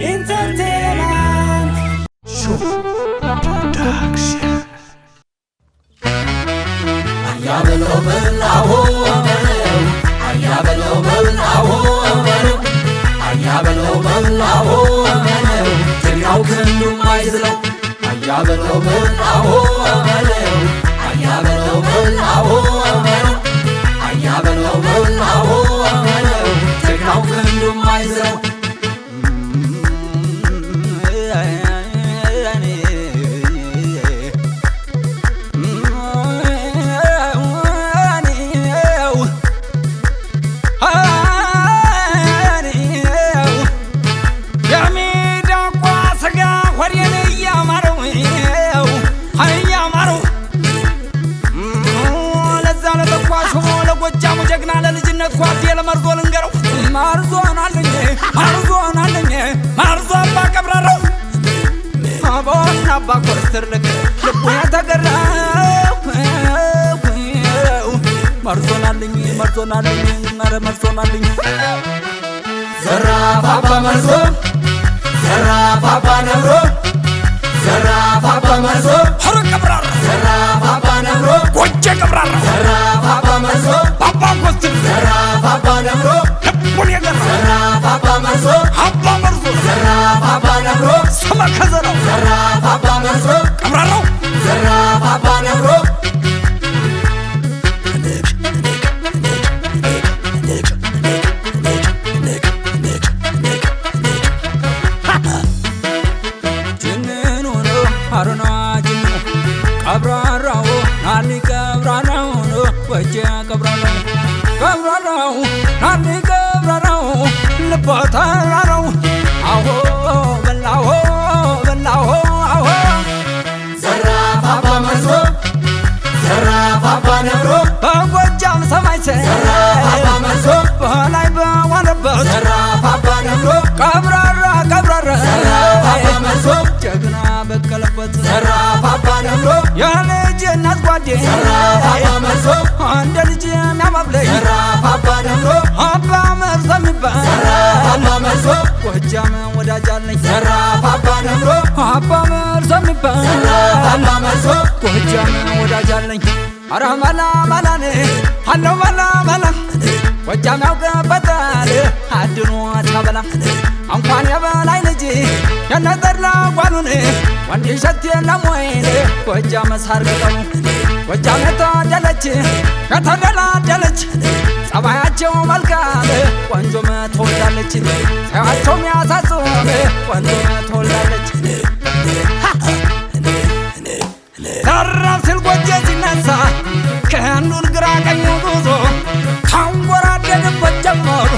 Entertainment Show Production Ayabelo belaho Ayabelo belaho Ayabelo belaho Tinaw kundu maizlo Ayabelo belaho Ayabelo belaho Ayabelo belaho Tinaw kundu maizlo Abba koster lek lepunya tagarau marzonaling ngare marzonaling zara papa marzo zara papa nabro zara papa marzo har kabrar zara papa nabro goche kabrar zara papa marzo papa koster zara papa nabro lepunya zara papa marzo abba marzo zara papa nabro sama khazara zara papa marzo kabraro zara papa nabro jinnu no haruna jinnu kabraro nani kabraro waje kabraro nani kabraro lepataro aho belaho aho zara papa marzo zara papa nabro bawajam samai se zara papa marzo balai bawanaba zara papa nabro kabrara zara papa marzo jagna bekalbat zara papa nabro yale jennat gwade zara papa marzo ande lije namable zara papa nabro abba marzo miba zara papa marzo wajam wadajalኝ ዘራ ፓፓ ነብሮ ፓፓ መርዘም ይባል ዘራ ፓፓ መርዞ ጎጃም ወዳጃለኝ አረ መላ መላኔ አለው መላ መላ ጎጃም ያውቅበታል አድኖ ታበላ እንኳን የበላይ ልጅ የነጠላ ጓሉን ወንድ ሸት የለም ወይኔ ጎጃም ሳርገጠው ጎጃም የተደላደለች ጸባያቸው መልካም ቆንጆ ትወልዳለች ሳያቸው የሚያሳዝን ቆንጆ ትወልዳለች ተራብ ሲል ጎጄ ሲነሳ ከአንዱን ግራ ቀኙ ጉዞ ካንጎራደድበት ጀመሩ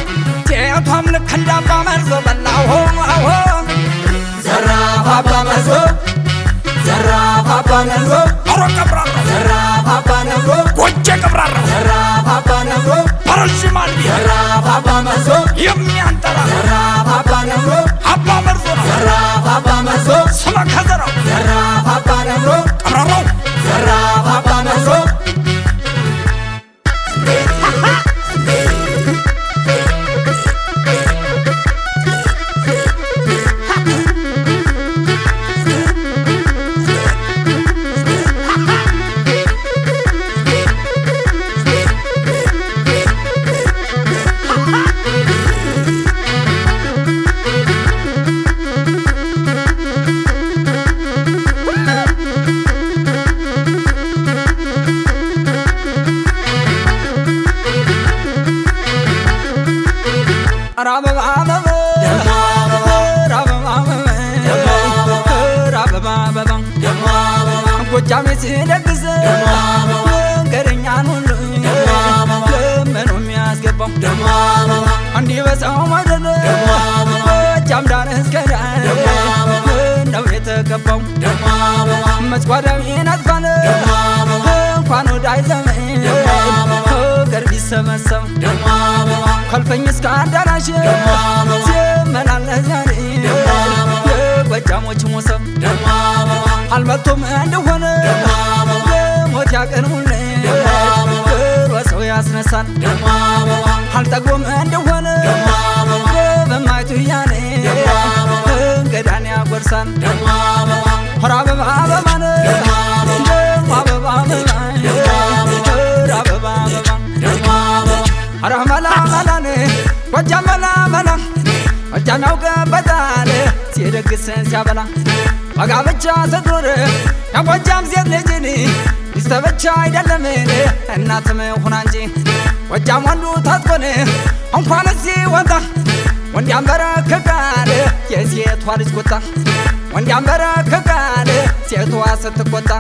ሴቷም ልክ እንዳባ መርዞ በላሆ አሆ ዘራ ፓፓ መርዞ ዘራ ፓፓ ነብሮ አሮ ቀብራራ ዘራ ፓፓ ነብሮ ጎጄ ቀብራራ ዘራ ፓፓ ነብሮ ፓራሽማል ዘራ ፓፓ መርዞ የሚያንጠራ ዘራ ፓፓ ነብሮ አባ መርዞ ዘራ ፓፓ መርዞ ስማ ከዘራው ዘራ ፓፓ ነብሮ ቀብራራው ዘራ ፓፓ መርዞ ጎጃሜ ሲደግስ መንገደኛን ሁሉ ለመኖ የሚያስገባው እንዲህ በሰው መደለ ጎጃም ዳር እስከ ዳር ነው የተገባው መጽጓዳሜን አጥፋለ እንኳን ወዳይ ዘመን ሀገር ቢሰበሰብ ከልፈኝ እስከ አዳራሽ ሲመላለስ ያኔ የጎጃሞች ሞሰብ አልመቶም እንደሆነ ሞት ያቀርቡልኝ ሰው ያስነሳል አልጠግቦም እንደሆነ በማይቱ ያኔ ያለቅሳል ደሞ አበባ ኧረ አበባ አበባ ደሞ አበባ ደሞ አበባ ደሞ አበባ ኧረ መላ መላኔ ጎጃም መላ መላ ጎጃም ያውቅበታል ሲደግስ ሲያበላ በጋብቻ ስትኖር የጎጃም ሴት ልጅን ሚስት ብቻ አይደለም እናትም ሁና እንጂ ጎጃም ወንዱ ታጥቆን እንኳንስ ሲወጣ ወንድ ያንበረክካል የሴቷ ልጅ ቁጣ ወንድ ያንበረክካል ሴቷ ስትቆጣ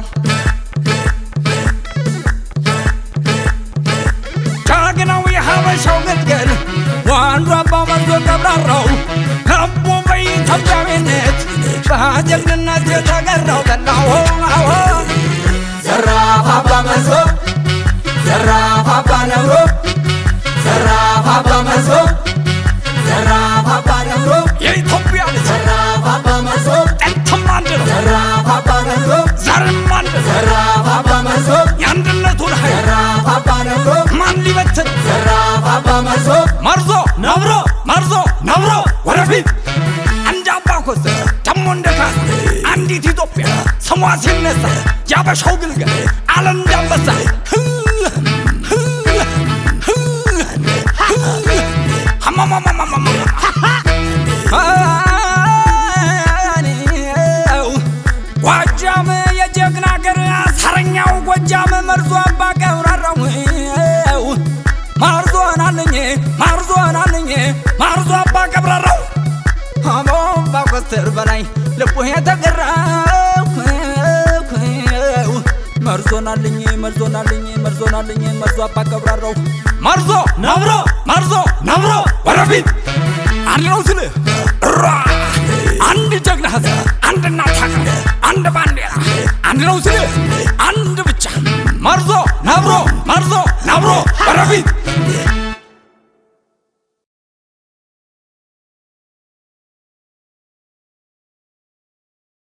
ጀግናው የሀበሻው ግልገል ወንዱ አባው መርዞ ቀብራራው ልቡ በኢትዮጵያዊነት በጀግንነት የተገራው በላው ዘራፍ አባ መርዞ ዘራፍ አባ ነብሮ ዘራፍ አባ መርዞ ዘራፍ አባ ነብሮ የኢትዮጵያ ልጅ ዘራፍ አባ መርዞ ጥንትም አንድ ነው ዘራፍ አባ ነብሮ ዛሬም አንድ ዘራፍ አባ መርዞ የአንድነቱን ኃይል ዘራፍ አባ ነብሮ ማን ሊበትን ዘራፍ አባ መርዞ መርዞ ነብሮ መርዞ ነብሮ ወደፊት አንድ አባ ኮስ ደሞ እንደ ካሳ አንዲት ኢትዮጵያ ስሟ ሲነሳ ያበሻው ግልገል አለ እንዳንበሳ ጎጃም የጀግና አገር አሳረኛው ጎጃም መርዞ አባ ቀብራራው መርዞን አለኝ መርዞን አለኝ መርዞ አባ ቀብራራው አባ ኮስተር በላይ ልቡ የተገራው መርዞን አለኝ መርዞን አለኝ መርዞን አለኝ መርዞ አባ ቀብራራው መርዞ ነብሮ መርዞ ነብሮ ወደፊት አንድ ነው ስልህ አንድ ጀግና ህዝብ አንድ እናት ሀገር አንድ ባንዲራ አንድ ነው ስልህ አንድ ብቻ መርዞ ነብሮ መርዞ ነብሮ ወደፊት